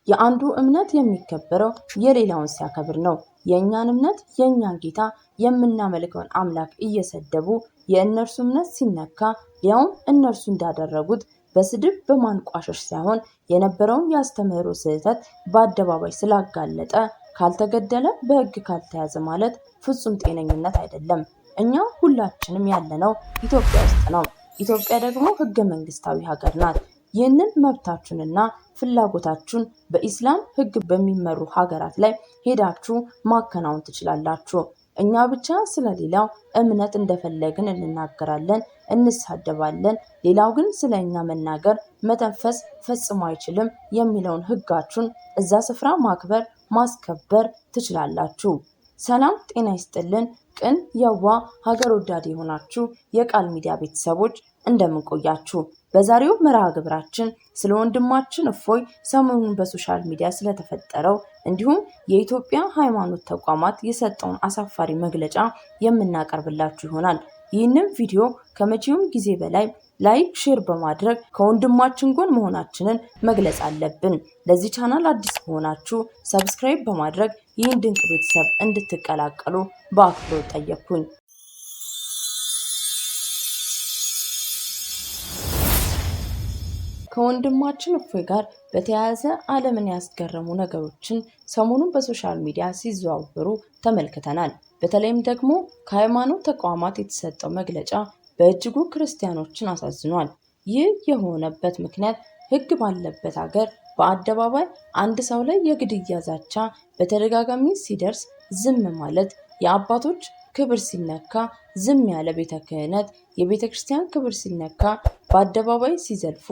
የአንዱ እምነት የሚከበረው የሌላውን ሲያከብር ነው። የእኛን እምነት የእኛን ጌታ የምናመልከውን አምላክ እየሰደቡ የእነርሱ እምነት ሲነካ ያውም እነርሱ እንዳደረጉት በስድብ በማንቋሸሽ ሳይሆን የነበረውን ያስተምህሮ ስህተት በአደባባይ ስላጋለጠ ካልተገደለ በሕግ ካልተያዘ ማለት ፍጹም ጤነኝነት አይደለም። እኛ ሁላችንም ያለነው ኢትዮጵያ ውስጥ ነው። ኢትዮጵያ ደግሞ ሕገ መንግስታዊ ሀገር ናት። ይህንን መብታችሁንና ፍላጎታችሁን በኢስላም ሕግ በሚመሩ ሀገራት ላይ ሄዳችሁ ማከናወን ትችላላችሁ። እኛ ብቻ ስለሌላው እምነት እንደፈለግን እንናገራለን፣ እንሳደባለን። ሌላው ግን ስለኛ መናገር መተንፈስ ፈጽሞ አይችልም የሚለውን ሕጋችሁን እዛ ስፍራ ማክበር ማስከበር ትችላላችሁ። ሰላም ጤና ይስጥልን። ቅን የዋ ሀገር ወዳድ የሆናችሁ የቃል ሚዲያ ቤተሰቦች እንደምንቆያችሁ በዛሬው መርሃ ግብራችን ስለ ወንድማችን እፎይ ሰሞኑን በሶሻል ሚዲያ ስለተፈጠረው እንዲሁም የኢትዮጵያ ሃይማኖት ተቋማት የሰጠውን አሳፋሪ መግለጫ የምናቀርብላችሁ ይሆናል። ይህንን ቪዲዮ ከመቼውም ጊዜ በላይ ላይክ ሼር በማድረግ ከወንድማችን ጎን መሆናችንን መግለጽ አለብን። ለዚህ ቻናል አዲስ ከሆናችሁ ሰብስክራይብ በማድረግ ይህን ድንቅ ቤተሰብ እንድትቀላቀሉ በአክብሮት ጠየቅኩኝ። ከወንድማችን እፎይ ጋር በተያያዘ ዓለምን ያስገረሙ ነገሮችን ሰሞኑን በሶሻል ሚዲያ ሲዘዋወሩ ተመልክተናል። በተለይም ደግሞ ከሃይማኖት ተቋማት የተሰጠው መግለጫ በእጅጉ ክርስቲያኖችን አሳዝኗል። ይህ የሆነበት ምክንያት ሕግ ባለበት ሀገር በአደባባይ አንድ ሰው ላይ የግድያ ዛቻ በተደጋጋሚ ሲደርስ ዝም ማለት፣ የአባቶች ክብር ሲነካ ዝም ያለ ቤተ ክህነት፣ የቤተ ክርስቲያን ክብር ሲነካ በአደባባይ ሲዘልፉ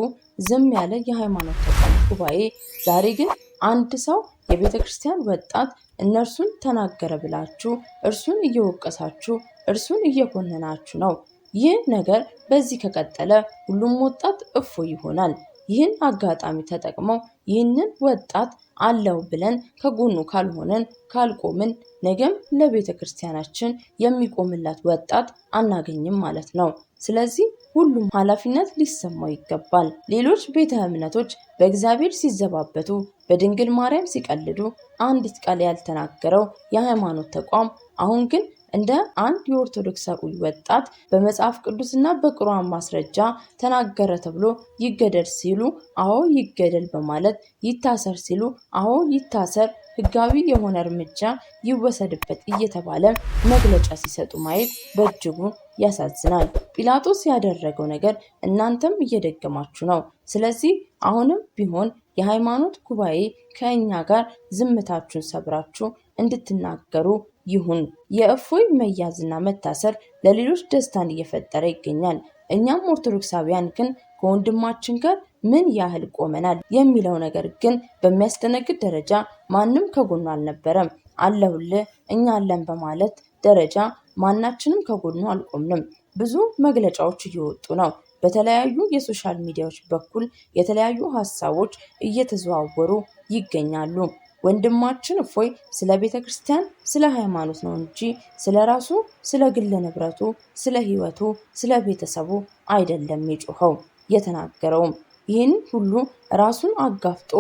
ዝም ያለ የሃይማኖት ተቋም ጉባኤ፣ ዛሬ ግን አንድ ሰው የቤተ ክርስቲያን ወጣት እነርሱን ተናገረ ብላችሁ እርሱን እየወቀሳችሁ እርሱን እየኮነናችሁ ነው። ይህ ነገር በዚህ ከቀጠለ ሁሉም ወጣት እፎይ ይሆናል። ይህን አጋጣሚ ተጠቅመው ይህንን ወጣት አለው ብለን ከጎኑ ካልሆነን ካልቆምን ነገም ለቤተ ክርስቲያናችን የሚቆምላት ወጣት አናገኝም ማለት ነው። ስለዚህ ሁሉም ኃላፊነት ሊሰማው ይገባል። ሌሎች ቤተ እምነቶች በእግዚአብሔር ሲዘባበቱ፣ በድንግል ማርያም ሲቀልዱ አንዲት ቃል ያልተናገረው የሃይማኖት ተቋም አሁን ግን እንደ አንድ የኦርቶዶክሳዊ ወጣት በመጽሐፍ ቅዱስና በቁርአን ማስረጃ ተናገረ ተብሎ ይገደል ሲሉ አዎ ይገደል በማለት ይታሰር ሲሉ አዎ ይታሰር፣ ሕጋዊ የሆነ እርምጃ ይወሰድበት እየተባለ መግለጫ ሲሰጡ ማየት በእጅጉ ያሳዝናል። ጲላጦስ ያደረገው ነገር እናንተም እየደገማችሁ ነው። ስለዚህ አሁንም ቢሆን የሃይማኖት ጉባኤ ከእኛ ጋር ዝምታችሁን ሰብራችሁ እንድትናገሩ ይሁን። የእፎይ መያዝና መታሰር ለሌሎች ደስታን እየፈጠረ ይገኛል። እኛም ኦርቶዶክሳውያን ግን ከወንድማችን ጋር ምን ያህል ቆመናል የሚለው ነገር ግን በሚያስደነግጥ ደረጃ ማንም ከጎኑ አልነበረም። አለሁልህ እኛ አለን በማለት ደረጃ ማናችንም ከጎኑ አልቆምንም። ብዙ መግለጫዎች እየወጡ ነው። በተለያዩ የሶሻል ሚዲያዎች በኩል የተለያዩ ሀሳቦች እየተዘዋወሩ ይገኛሉ። ወንድማችን እፎይ ስለ ቤተ ክርስቲያን ስለ ሃይማኖት ነው እንጂ ስለ ራሱ ስለ ግል ንብረቱ ስለ ሕይወቱ ስለ ቤተሰቡ አይደለም የጮኸው የተናገረውም። ይህን ሁሉ ራሱን አጋፍጦ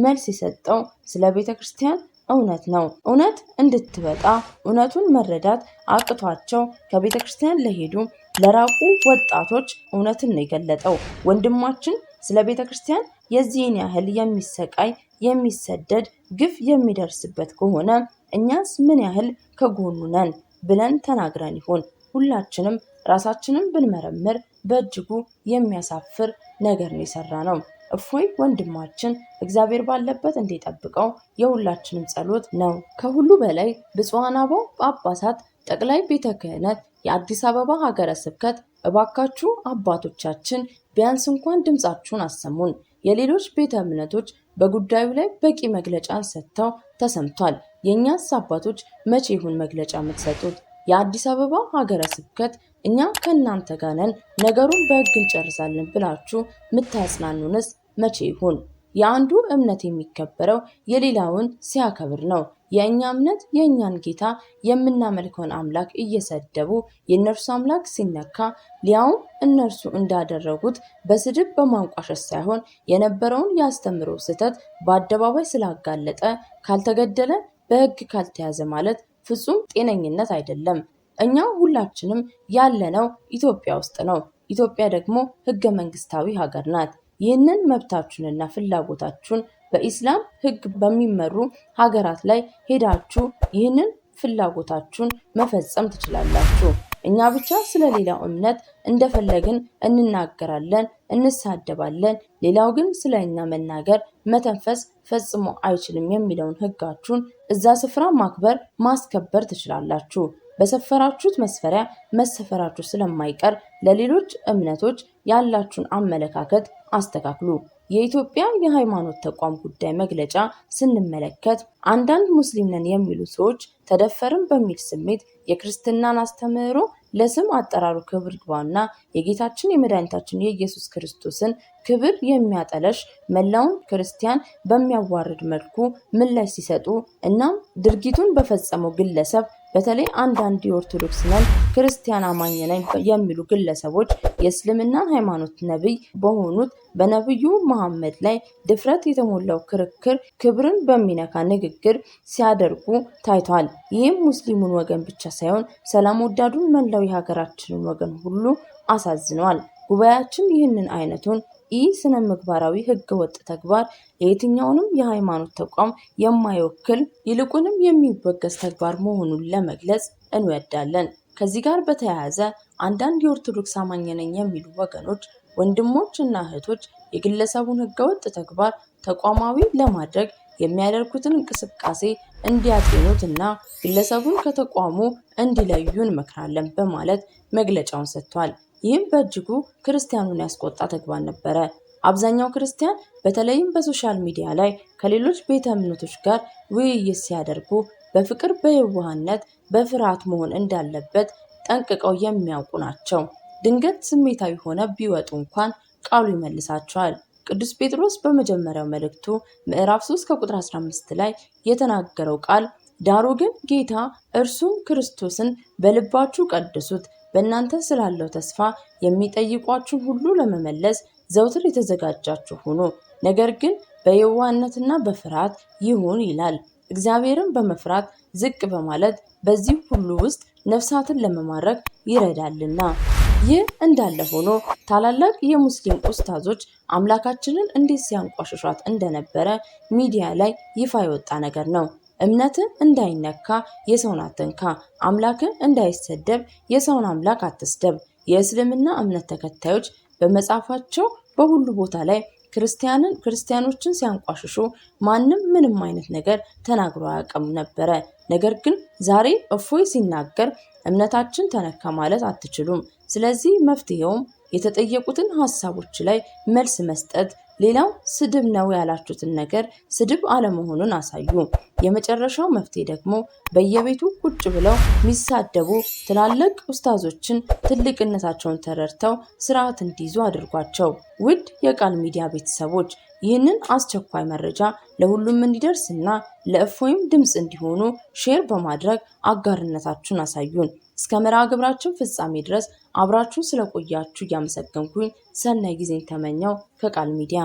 መልስ የሰጠው ስለ ቤተ ክርስቲያን እውነት ነው። እውነት እንድትወጣ እውነቱን መረዳት አቅቷቸው ከቤተ ክርስቲያን ለሄዱ ለራቁ ወጣቶች እውነትን ነው የገለጠው። ወንድማችን ስለ ቤተ ክርስቲያን የዚህን ያህል የሚሰቃይ የሚሰደድ ግፍ የሚደርስበት ከሆነ እኛስ ምን ያህል ከጎኑ ነን ብለን ተናግረን ይሆን? ሁላችንም ራሳችንን ብንመረምር በእጅጉ የሚያሳፍር ነገር ነው የሰራ ነው። እፎይ ወንድማችን እግዚአብሔር ባለበት እንዲጠብቀው የሁላችንም ጸሎት ነው። ከሁሉ በላይ ብፁዓን አበው ጳጳሳት፣ ጠቅላይ ቤተ ክህነት፣ የአዲስ አበባ ሀገረ ስብከት እባካችሁ አባቶቻችን ቢያንስ እንኳን ድምጻችሁን አሰሙን። የሌሎች ቤተ እምነቶች በጉዳዩ ላይ በቂ መግለጫን ሰጥተው ተሰምቷል። የእኛስ አባቶች መቼ ይሁን መግለጫ የምትሰጡት? የአዲስ አበባ ሀገረ ስብከት እኛ ከእናንተ ጋር ነን ነገሩን በሕግ እንጨርሳለን ብላችሁ ምታጽናኑንስ መቼ ይሁን? የአንዱ እምነት የሚከበረው የሌላውን ሲያከብር ነው። የእኛ እምነት የእኛን ጌታ የምናመልከውን አምላክ እየሰደቡ የእነርሱ አምላክ ሲነካ ሊያውም እነርሱ እንዳደረጉት በስድብ በማንቋሸሽ ሳይሆን የነበረውን የአስተምህሮ ስህተት በአደባባይ ስላጋለጠ ካልተገደለ በሕግ ካልተያዘ ማለት ፍጹም ጤነኝነት አይደለም። እኛ ሁላችንም ያለነው ኢትዮጵያ ውስጥ ነው። ኢትዮጵያ ደግሞ ሕገ መንግስታዊ ሀገር ናት። ይህንን መብታችሁንና ፍላጎታችሁን በኢስላም ሕግ በሚመሩ ሀገራት ላይ ሄዳችሁ ይህንን ፍላጎታችሁን መፈጸም ትችላላችሁ። እኛ ብቻ ስለሌላው እምነት እንደፈለግን እንናገራለን፣ እንሳደባለን። ሌላው ግን ስለ እኛ መናገር መተንፈስ ፈጽሞ አይችልም የሚለውን ሕጋችሁን እዛ ስፍራ ማክበር ማስከበር ትችላላችሁ። በሰፈራችሁት መስፈሪያ መሰፈራችሁ ስለማይቀር ለሌሎች እምነቶች ያላችሁን አመለካከት አስተካክሉ። የኢትዮጵያ የሃይማኖት ተቋም ጉዳይ መግለጫ ስንመለከት አንዳንድ ሙስሊም ነን የሚሉ ሰዎች ተደፈርን በሚል ስሜት የክርስትናን አስተምህሮ ለስም አጠራሩ ክብር ይግባውና የጌታችን የመድኃኒታችን የኢየሱስ ክርስቶስን ክብር የሚያጠለሽ መላውን ክርስቲያን በሚያዋርድ መልኩ ምላሽ ሲሰጡ እናም ድርጊቱን በፈጸመው ግለሰብ በተለይ አንዳንድ የኦርቶዶክስ ነን ክርስቲያን አማኝ ነን የሚሉ ግለሰቦች የእስልምና ሃይማኖት ነብይ በሆኑት በነብዩ መሐመድ ላይ ድፍረት የተሞላው ክርክር ክብርን በሚነካ ንግግር ሲያደርጉ ታይቷል። ይህም ሙስሊሙን ወገን ብቻ ሳይሆን ሰላም ወዳዱን መላው የሀገራችንን ወገን ሁሉ አሳዝኗል። ጉባኤያችን ይህንን አይነቱን ስነ ምግባራዊ ህገ ወጥ ተግባር የየትኛውንም የሃይማኖት ተቋም የማይወክል ይልቁንም የሚወገዝ ተግባር መሆኑን ለመግለጽ እንወዳለን። ከዚህ ጋር በተያያዘ አንዳንድ የኦርቶዶክስ አማኝ ነኝ የሚሉ ወገኖች ወንድሞች እና እህቶች የግለሰቡን ህገወጥ ተግባር ተቋማዊ ለማድረግ የሚያደርጉትን እንቅስቃሴ እንዲያጤኑትና ግለሰቡን ከተቋሙ እንዲለዩ እንመክራለን በማለት መግለጫውን ሰጥቷል። ይህም በእጅጉ ክርስቲያኑን ያስቆጣ ተግባር ነበረ። አብዛኛው ክርስቲያን በተለይም በሶሻል ሚዲያ ላይ ከሌሎች ቤተ እምነቶች ጋር ውይይት ሲያደርጉ በፍቅር በየዋህነት በፍርሃት መሆን እንዳለበት ጠንቅቀው የሚያውቁ ናቸው። ድንገት ስሜታዊ ሆነ ቢወጡ እንኳን ቃሉ ይመልሳቸዋል። ቅዱስ ጴጥሮስ በመጀመሪያው መልእክቱ ምዕራፍ 3 ከቁጥር 15 ላይ የተናገረው ቃል ዳሩ ግን ጌታ እርሱም ክርስቶስን በልባችሁ ቀድሱት፣ በእናንተ ስላለው ተስፋ የሚጠይቋችሁን ሁሉ ለመመለስ ዘውትር የተዘጋጃችሁ ሁኑ፣ ነገር ግን በየዋህነትና በፍርሃት ይሁን ይላል። እግዚአብሔርን በመፍራት ዝቅ በማለት በዚህ ሁሉ ውስጥ ነፍሳትን ለመማረክ ይረዳልና። ይህ እንዳለ ሆኖ ታላላቅ የሙስሊም ኡስታዞች አምላካችንን እንዴት ሲያንቋሽሿት እንደነበረ ሚዲያ ላይ ይፋ የወጣ ነገር ነው። እምነትን እንዳይነካ የሰውን አትንካ፣ አምላክን እንዳይሰደብ የሰውን አምላክ አትስደብ። የእስልምና እምነት ተከታዮች በመጽሐፋቸው በሁሉ ቦታ ላይ ክርስቲያኖችን ሲያንቋሽሹ ማንም ምንም አይነት ነገር ተናግሮ አያውቅም ነበረ። ነገር ግን ዛሬ እፎይ ሲናገር እምነታችን ተነካ ማለት አትችሉም። ስለዚህ መፍትሄውም የተጠየቁትን ሀሳቦች ላይ መልስ መስጠት፣ ሌላው ስድብ ነው ያላችሁትን ነገር ስድብ አለመሆኑን አሳዩ። የመጨረሻው መፍትሄ ደግሞ በየቤቱ ቁጭ ብለው የሚሳደቡ ትላልቅ ኡስታዞችን ትልቅነታቸውን ተረድተው ስርዓት እንዲይዙ አድርጓቸው። ውድ የቃል ሚዲያ ቤተሰቦች ይህንን አስቸኳይ መረጃ ለሁሉም እንዲደርስና ለእፎይም ድምፅ እንዲሆኑ ሼር በማድረግ አጋርነታችሁን አሳዩን። እስከ መርሃ ግብራችን ፍጻሜ ድረስ አብራችሁ ስለቆያችሁ እያመሰገንኩኝ ሰናይ ጊዜን ተመኘው ከቃል ሚዲያ።